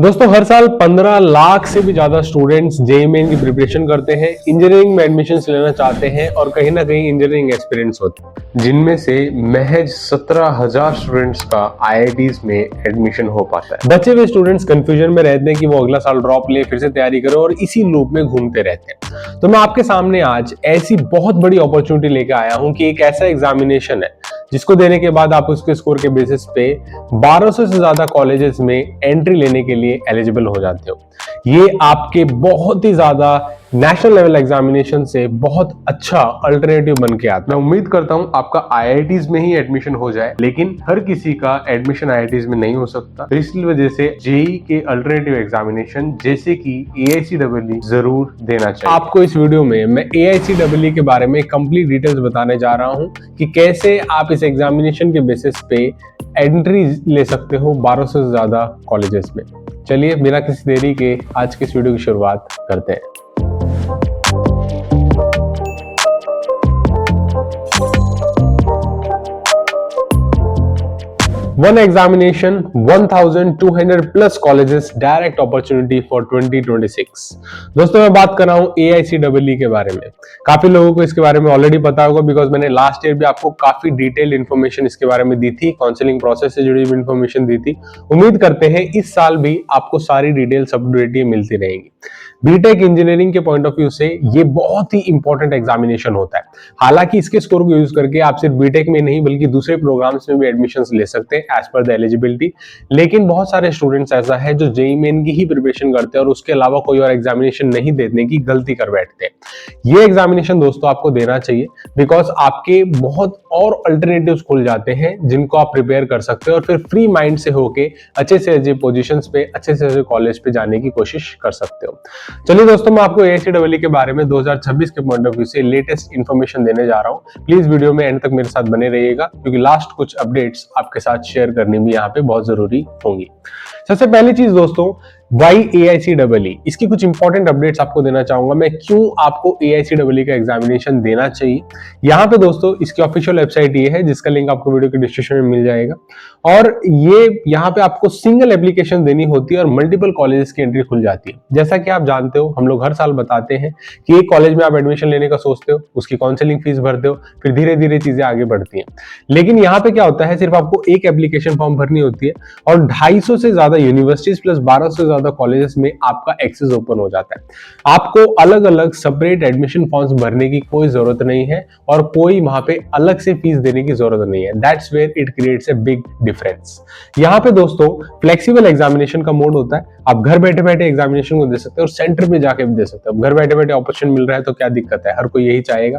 दोस्तों हर साल 15 लाख से भी ज्यादा स्टूडेंट्स जेईई मेन की प्रिपरेशन करते हैं, इंजीनियरिंग में एडमिशन लेना चाहते हैं और कहीं ना कहीं इंजीनियरिंग एक्सपीरियंस होते हैं, जिनमें से महज 17,000 स्टूडेंट्स का आईआईटीज में एडमिशन हो पाता है। बचे हुए स्टूडेंट्स कंफ्यूजन में रहते हैं कि वो अगला साल ड्रॉप ले, फिर से तैयारी करो और इसी लूप में घूमते रहते हैं। तो मैं आपके सामने आज ऐसी बहुत बड़ी अपॉर्चुनिटी लेकर आया हूं कि एक ऐसा एग्जामिनेशन है जिसको देने के बाद आप उसके स्कोर के बेसिस पे 1200 से ज्यादा कॉलेजेस में एंट्री लेने के लिए एलिजिबल हो जाते हो। ये आपके बहुत ही ज्यादा नेशनल लेवल एग्जामिनेशन से बहुत अच्छा अल्टरनेटिव बन के आता है। मैं उम्मीद करता हूं आपका आईआईटीज में ही एडमिशन हो जाए, लेकिन हर किसी का एडमिशन आईआईटीज में नहीं हो सकता। तो इसी वजह से जेईई के अल्टरनेटिव एग्जामिनेशन जैसे कि एआईसीईई जरूर देना चाहिए। आपको इस वीडियो में मैं एआईसीईई के बारे में कंप्लीट डिटेल्स बताने जा रहा हूं कि कैसे आप इस एग्जामिनेशन के बेसिस पे एंट्री ले सकते हो 1200 से ज्यादा कॉलेजेस में। चलिए बिना किसी देरी के आज के इस वीडियो की शुरुआत करते हैं। One examination, 1,200 plus colleges, direct opportunity for 2026। दोस्तों मैं बात कर रहा हूँ एआईसीईई के बारे में। काफी लोगों को इसके बारे में ऑलरेडी पता होगा, बिकॉज मैंने लास्ट ईयर भी आपको काफी डिटेल्ड इन्फॉर्मेशन इसके बारे में दी थी, काउंसलिंग प्रोसेस से जुड़ी हुई इन्फॉर्मेशन दी थी। उम्मीद करते हैं इस साल भी आपको सारी डिटेल्स अपडेट मिलती रहेंगी। बीटेक इंजीनियरिंग के पॉइंट ऑफ व्यू से ये बहुत ही इंपॉर्टेंट एग्जामिनेशन होता है। हालांकि इसके स्कोर को यूज करके आप सिर्फ बीटेक में नहीं बल्कि दूसरे प्रोग्राम्स में भी एडमिशंस ले सकते हैं एज पर द एलिजिबिलिटी। लेकिन बहुत सारे स्टूडेंट्स ऐसा है जो जेईई मेन की ही प्रिपरेशन करते हैं और उसके अलावा कोई और एग्जामिनेशन नहीं देने की गलती कर बैठते हैं। ये एग्जामिनेशन दोस्तों आपको देना चाहिए, बिकॉज आपके बहुत और अल्टरनेटिव्स खुल जाते हैं जिनको आप प्रिपेयर कर सकते हो और फिर फ्री माइंड से होके अच्छे से अच्छे पोजीशंस पे, अच्छे से अच्छे कॉलेज पे जाने की कोशिश कर सकते हो। चलिए दोस्तों मैं आपको एआईसीईई के बारे में 2026 के पॉइंट ऑफ व्यू से लेटेस्ट इंफॉर्मेशन देने जा रहा हूं। प्लीज वीडियो में एंड तक मेरे साथ बने रहिएगा, क्योंकि लास्ट कुछ अपडेट्स आपके साथ शेयर करनी भी यहाँ पे बहुत जरूरी होंगी। सबसे पहली चीज दोस्तों, वाई एआईसीईई, इसकी कुछ इंपॉर्टेंट अपडेट्स आपको देना चाहूंगा मैं, क्यों आपको एआईसीईई का एग्जामिनेशन देना चाहिए। यहाँ पे दोस्तों इसकी ऑफिशियल वेबसाइट ये है, जिसका लिंक आपको वीडियो के डिस्क्रिप्शन में मिल जाएगा। और ये यहाँ पे आपको सिंगल एप्लीकेशन देनी होती है और मल्टीपल कॉलेजेस की एंट्री खुल जाती है। जैसा कि आप जानते हो, हम लोग हर साल बताते हैं कि एक कॉलेज में आप एडमिशन लेने का सोचते हो, उसकी काउंसलिंग फीस भरते हो, फिर धीरे धीरे चीजें आगे बढ़ती हैं। लेकिन यहाँ पे क्या होता है, सिर्फ आपको एक एप्लीकेशन फॉर्म भरनी होती है और 250 से ज्यादा यूनिवर्सिटीज प्लस 1200 से ज्यादा कॉलेजेस में आपका एक्सेस ओपन हो जाता है। आपको अलग अलग सेपरेट एडमिशन फॉर्म्स भरने की कोई जरूरत नहीं है और कोई वहां पे अलग से फीस देने की जरूरत नहीं है। That's where it creates a big difference. यहाँ पे दोस्तों फ्लेक्सिबल एग्जामिनेशन का मोड होता है। आप घर बैठे बैठे एग्जामिनेशन को दे सकते हो और सेंटर पे जाके भी दे सकते हो। घर बैठे बैठे ऑप्शन मिल रहा है तो क्या दिक्कत है, हर कोई यही चाहेगा।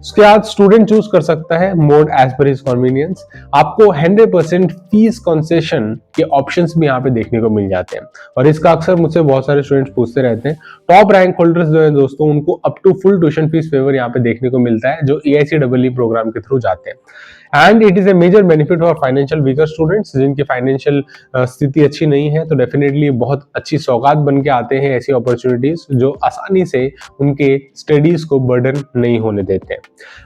उसके बाद स्टूडेंट चूज कर सकता है mode as per his convenience. आपको 100% फीस कंसेशन के ऑप्शंस भी यहाँ पे देखने को मिल जाते हैं और इसका अक्सर मुझसे बहुत सारे स्टूडेंट्स पूछते रहते हैं। टॉप रैंक होल्डर्स जो है दोस्तों, उनको up to full tuition fees favour यहाँ पे देखने को मिलता है, जो एआईसीईई प्रोग्राम के थ्रू जाते हैं। And it is a major benefit for financial weaker students, जिनकी फाइनेंशियल स्थिति अच्छी नहीं है, तो डेफिनेटली बहुत अच्छी सौगात बन के आते हैं ऐसी अपॉर्चुनिटीज जो आसानी से उनके स्टडीज को बर्डन नहीं होने देते हैं।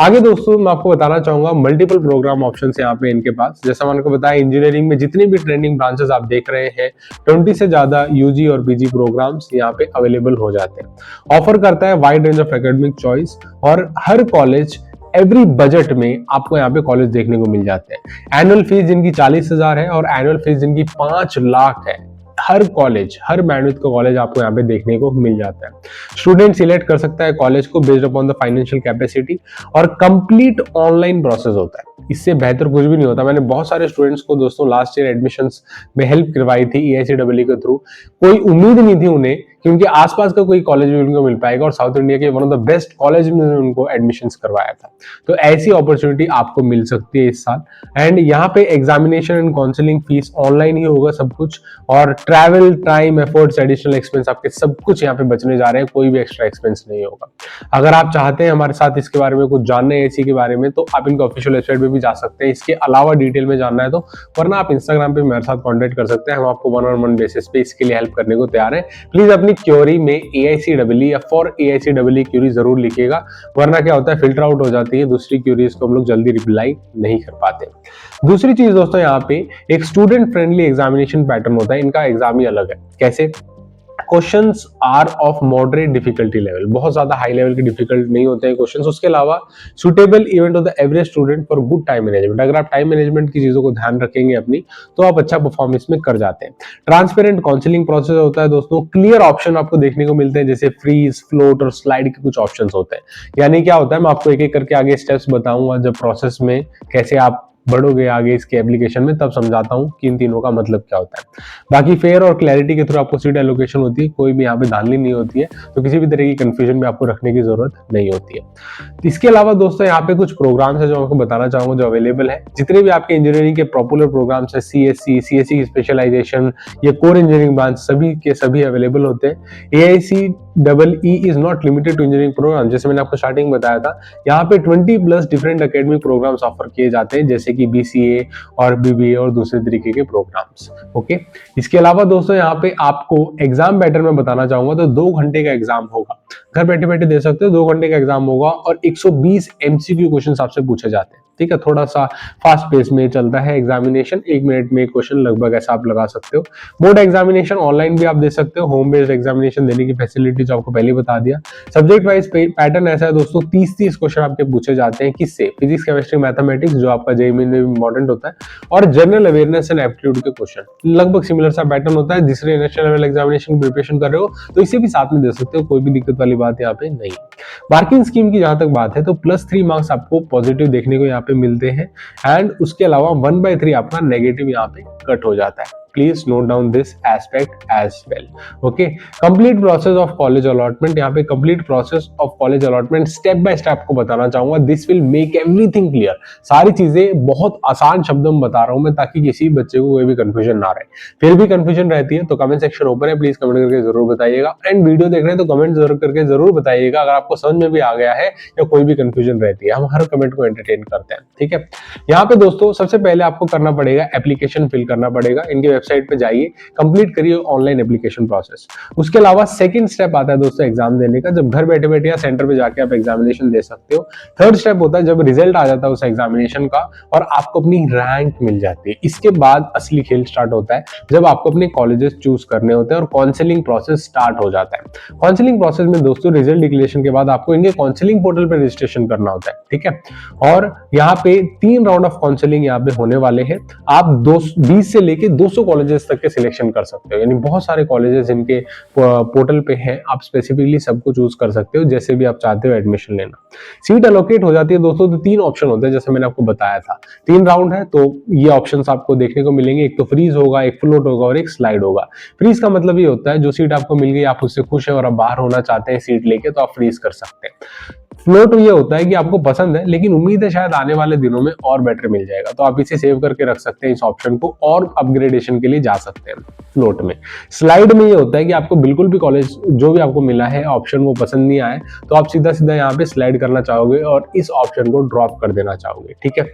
आगे दोस्तों मैं आपको बताना चाहूंगा मल्टीपल प्रोग्राम ऑप्शन यहाँ पे इनके पास। जैसा मैंने बताया, इंजीनियरिंग में जितने भी ट्रेंडिंग ब्रांचेस आप देख रहे हैं, 20 से ज्यादा यूजी और पीजी प्रोग्राम्स यहाँ पे अवेलेबल हो जाते हैं। ऑफर करता है wide range of academic choice और हर कॉलेज एवरी बजट में आपको यहाँ पे कॉलेज देखने को मिल जाते हैं। एनुअल फीस जिनकी 40,000 है और एनुअल फीस जिनकी 5 लाख है, हर कॉलेज, हर बैंडविड्थ का कॉलेज आपको यहाँ पे देखने को मिल जाता है। स्टूडेंट सिलेक्ट कर सकता है कॉलेज को based upon the financial capacity और कंप्लीट ऑनलाइन प्रोसेस होता है। इससे बेहतर कुछ भी नहीं होता। मैंने बहुत सारे स्टूडेंट्स को दोस्तों लास्ट ईयर एडमिशंस में हेल्प करवाई थी एआईसीईई के थ्रू। कोई उम्मीद नहीं थी उन्हें कि उनके आसपास का कोई कॉलेज भी उनको मिल पाएगा और साउथ इंडिया के one of the best college में उनको एडमिशंस करवाया था। तो ऐसी अपॉर्चुनिटी आपको मिल सकती है इस साल। एंड यहाँ पे examination and counselling fees online ही होगा सब कुछ, और travel, time, efforts, additional expense आपके सब कुछ यहाँ पे बचने जा रहे हैं। कोई भी एक्स्ट्रा एक्सपेंस नहीं होगा। अगर आप चाहते हैं हमारे साथ इसके बारे में कुछ जानना है एसी के बारे में, तो आप इनका ऑफिशियल वेबसाइट पे भी जा सकते हैं। इसके अलावा डिटेल में जानना है तो, वरना आप इंस्टाग्राम पे मेरे साथ कॉन्टेक्ट कर सकते हैं। हम आपको 1-on-1 बेसिस पे इसके लिए हेल्प करने को तैयार हैं। प्लीज अपनी क्यूरी में AICEE या फॉर AICEE क्यूरी जरूर लिखिएगा, वरना क्या होता है फिल्टर आउट हो जाती है, दूसरी क्यूरीज को हम लोग जल्दी रिप्लाई नहीं कर पाते। दूसरी चीज दोस्तों यहाँ पे एक स्टूडेंट फ्रेंडली एग्जामिनेशन पैटर्न होता है, इनका एग्जाम ही अलग है। कैसे? Questions are of moderate difficulty level, बहुत ज्यादा हाई लेवल के डिफिकल्ट नहीं होते हैं क्वेश्चंस। उसके अलावा suitable event of the average student for good time management, अगर आप टाइम मैनेजमेंट की चीजों को ध्यान रखेंगे अपनी, तो आप अच्छा परफॉर्मेंस में कर जाते हैं। ट्रांसपेरेंट काउंसलिंग प्रोसेस होता है दोस्तों, क्लियर ऑप्शन आपको देखने को मिलते हैं, जैसे फ्रीज, फ्लोट और स्लाइड के कुछ ऑप्शंस होते हैं। यानी क्या होता है, मैं आपको एक एक करके आगे स्टेप्स बताऊंगा जब प्रोसेस में कैसे आप बढ़ोगे आगे इसके एप्लीकेशन में, तब समझाता हूं कि इन तीनों का मतलब क्या होता है। बाकी फेयर और क्लैरिटी के थ्रू आपको सीट एलोकेशन होती है, कोई भी यहाँ पे धांधली नहीं होती है, तो किसी भी तरह की कंफ्यूजन में आपको रखने की जरूरत नहीं होती है। इसके अलावा दोस्तों यहाँ पे कुछ प्रोग्राम्स है जो आपको बताना चाहूंगा जो अवेलेबल है। जितने भी आपके इंजीनियरिंग के पॉपुलर प्रोग्राम्स है, CSC की स्पेशलाइजेशन या कोर इंजीनियरिंग ब्रांच, सभी के सभी अवेलेबल होते हैं। AICEE is not limited to engineering programme, जैसे मैंने आपको स्टार्टिंग बताया था, यहाँ पे 20+ डिफरेंट एकेडमिक प्रोग्राम्स ऑफर किए जाते हैं, जैसे कि BCA और BBA और दूसरे तरीके के प्रोग्राम्स। ओके, इसके अलावा दोस्तों यहाँ पे आपको एग्जाम पैटर्न में बताना चाहूंगा, तो 2 घंटे का एग्जाम होगा, घर बैठे बैठे दे सकते हो। 2 घंटे का एग्जाम होगा और 120 MCQ क्वेश्चन आपसे पूछे जाते हैं। ठीक है, थोड़ा सा फास्ट पेस में चलता है एग्जामिनेशन, 1 मिनट में एक क्वेश्चन लगभग ऐसा आप लगा सकते हो। मोड एग्जामिनेशन ऑनलाइन भी आप दे सकते हो, होम बेस्ड एग्जामिनेशन देने की फैसिलिटी जो आपको पहले बता दिया। सब्जेक्ट वाइज पैटर्न ऐसा है दोस्तों, 30 क्वेश्चन आपके पूछे जाते हैं। किससे? फिजिक्स, केमिस्ट्री, मैथमेटिक्स, जो आपका JEE में इंपॉर्टेंट होता है, और जनरल अवेयरनेस एंड एप्टीट्यूड के क्वेश्चन। लगभग सिमिलर सा पैटर्न होता है। जिसने नेशनल लेवल एग्जामिनेशन की प्रिपरेशन कर रहे हो तो इसे भी साथ में दे सकते हो, कोई भी दिक्कत वाली बात यहाँ पे नहीं। मार्किंग स्कीम की जहां तक बात है तो +3 मार्क्स आपको पॉजिटिव देखने को यहाँ पे मिलते हैं, एंड उसके अलावा 1/3 आपका नेगेटिव यहाँ पे कट हो जाता है। Please note down this aspect as well. Okay, complete process of college allotment, यहाँ पे complete process of college allotment step by step आपको बताना चाहूंगा। This will make everything clear, सारी चीजें बहुत आसान शब्दों में बता रहा हूं मैं, ताकि किसी बच्चे को कोई भी कंफ्यूजन ना रहे। फिर भी कंफ्यूजन रहती है तो कमेंट सेक्शन ओपन है, प्लीज कमेंट करके जरूर बताइएगा। एंड वीडियो देख रहे हैं तो कमेंट जरूर करके जरूर बताइएगा अगर आपको समझ में भी आ गया है या कोई भी कंफ्यूजन रहती है, हम हर कमेंट को एंटरटेन करते हैं। ठीक है, यहाँ पे दोस्तों सबसे पहले आपको करना पड़ेगा एप्लीकेशन फिल करना पड़ेगा। इनके वेबसाइट पे जाइए, कंप्लीट करिए ऑनलाइन एप्लीकेशन प्रोसेस। उसके अलावा सेकंड स्टेप आता है दोस्तों एग्जाम देने का, जब घर बैठे बैठे या सेंटर पे जाके आप एग्जामिनेशन दे सकते हो। थर्ड स्टेप होता है जब रिजल्ट आ जाता है उस एग्जामिनेशन का और आपको अपनी रैंक मिल जाती है। इसके बाद असली खेल स्टार्ट होता है, जब आपको अपने कॉलेजेस चूज करने होते हैं और काउंसलिंग प्रोसेस स्टार्ट हो जाता है। काउंसलिंग प्रोसेस में दोस्तों रिजल्ट डिक्लेरेशन के बाद आपको इनके काउंसलिंग पोर्टल पर रजिस्ट्रेशन करना होता है। ठीक है, और यहाँ पे 3 राउंड ऑफ काउंसलिंग यहाँ पे होने वाले हैं। आप 20 से लेके 200 कॉलेजेस तक के सिलेक्शन कर सकते हो, यानी बहुत सारे कॉलेजेस इनके पोर्टल पे हैं। आप स्पेसिफिकली सबको चूज कर सकते हो जैसे भी आप चाहते हो एडमिशन लेना। सीट एलोकेट हो जाती है दोस्तों, तो 3 ऑप्शन होते हैं जैसे मैंने आपको बताया था। 3 राउंड है तो ये ऑप्शंस आपको देखने को मिलेंगे, एक तो फ्रीज होगा, एक फ्लोट होगा और एक स्लाइड होगा। फ्रीज का मतलब ये होता है जो सीट आपको मिल गई आप उससे खुश है और आप बाहर होना चाहते हैं सीट लेके, तो आप फ्रीज कर सकते हैं। फ्लोट ये होता है कि आपको पसंद है लेकिन उम्मीद है शायद आने वाले दिनों में और बेटर मिल जाएगा, तो आप इसे सेव करके रख सकते हैं इस ऑप्शन को और अपग्रेडेशन के लिए जा सकते हैं फ्लोट में। स्लाइड में ये होता है कि आपको बिल्कुल भी कॉलेज जो भी आपको मिला है ऑप्शन वो पसंद नहीं आए तो आप सीधा सीधा यहाँ पे स्लाइड करना चाहोगे और इस ऑप्शन को ड्रॉप कर देना चाहोगे। ठीक है,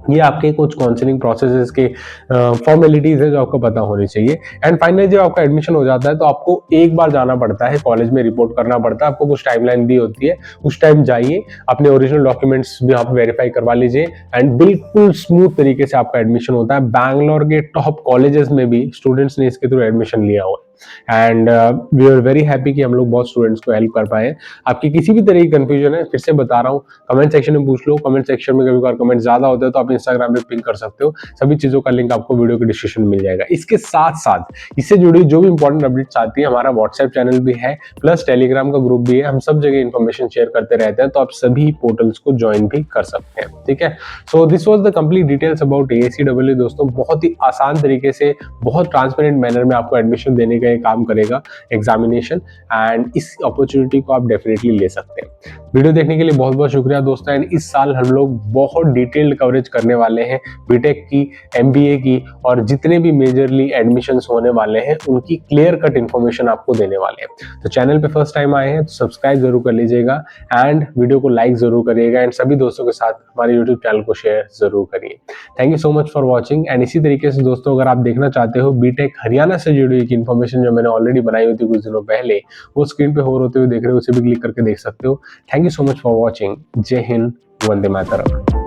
ये आपके कुछ काउंसलिंग प्रोसेसेस के फॉर्मेलिटीज है जो आपको पता होनी चाहिए। एंड फाइनली जब आपका एडमिशन हो जाता है तो आपको एक बार जाना पड़ता है कॉलेज में, रिपोर्ट करना पड़ता है। आपको कुछ टाइमलाइन दी होती है, उस टाइम जाइए, अपने ओरिजिनल डॉक्यूमेंट्स भी आप वेरीफाई करवा लीजिए एंड बिल्कुल स्मूथ तरीके से आपका एडमिशन होता है। बैंगलोर के टॉप कॉलेजेस में भी स्टूडेंट्स ने इसके थ्रू एडमिशन लिया हुआ है and we are very happy कि हम लोग बहुत स्टूडेंट्स को हेल्प कर पाए। आपकी किसी भी तरह की कंफ्यूजन है, फिर से बता रहा हूँ, कमेंट सेक्शन में पूछ लो। कमेंट सेक्शन में कभी कमेंट ज्यादा होते हैं तो आप इंस्टाग्राम पे पिंग कर सकते हो, सभी चीजों का लिंक आपको वीडियो के डिस्क्रिप्शन में मिल जाएगा। इसके साथ साथ इससे जुड़ी जो भी इंपॉर्टेंट अपडेट्स आती है, हमारा व्हाट्सएप चैनल भी है प्लस टेलीग्राम का ग्रुप भी है, हम सब जगह इन्फॉर्मेशन शेयर करते रहते हैं, तो आप सभी पोर्टल्स को ज्वाइन भी कर सकते हैं। ठीक है, so this was the complete details about AICEE दोस्तों। बहुत ही आसान तरीके से, बहुत ट्रांसपेरेंट मैनर में आपको एडमिशन देने का काम करेगा एग्जामिनेशन, एंड इस अपॉर्चुनिटी को आप डेफिनेटली ले सकते हैं। वीडियो देखने के लिए बहुत बहुत शुक्रिया दोस्तों। एंड इस साल हम लोग बहुत डिटेल्ड कवरेज करने वाले हैं बीटेक की, एमबीए की और जितने भी मेजरली एडमिशंस होने वाले हैं उनकी क्लियर कट इन्फॉर्मेशन आपको देने वाले हैं। तो चैनल पे फर्स्ट टाइम आए हैं तो सब्सक्राइब जरूर कर लीजिएगा एंड वीडियो को लाइक जरूर करिएगा एंड सभी दोस्तों के साथ हमारे यूट्यूब चैनल को शेयर जरूर करिए। Thank you so much for watching and इसी तरीके से दोस्तों अगर आप देखना चाहते हो बीटेक हरियाणा से जुड़ी हुई इन्फॉर्मेशन जो मैंने ऑलरेडी बनाई हुई थी कुछ दिनों पहले, वो स्क्रीन पे होते हुए देख रहे हो, उसे भी क्लिक करके देख सकते हो। Thank you so much for watching. जय हिंद, वंदे मातरम।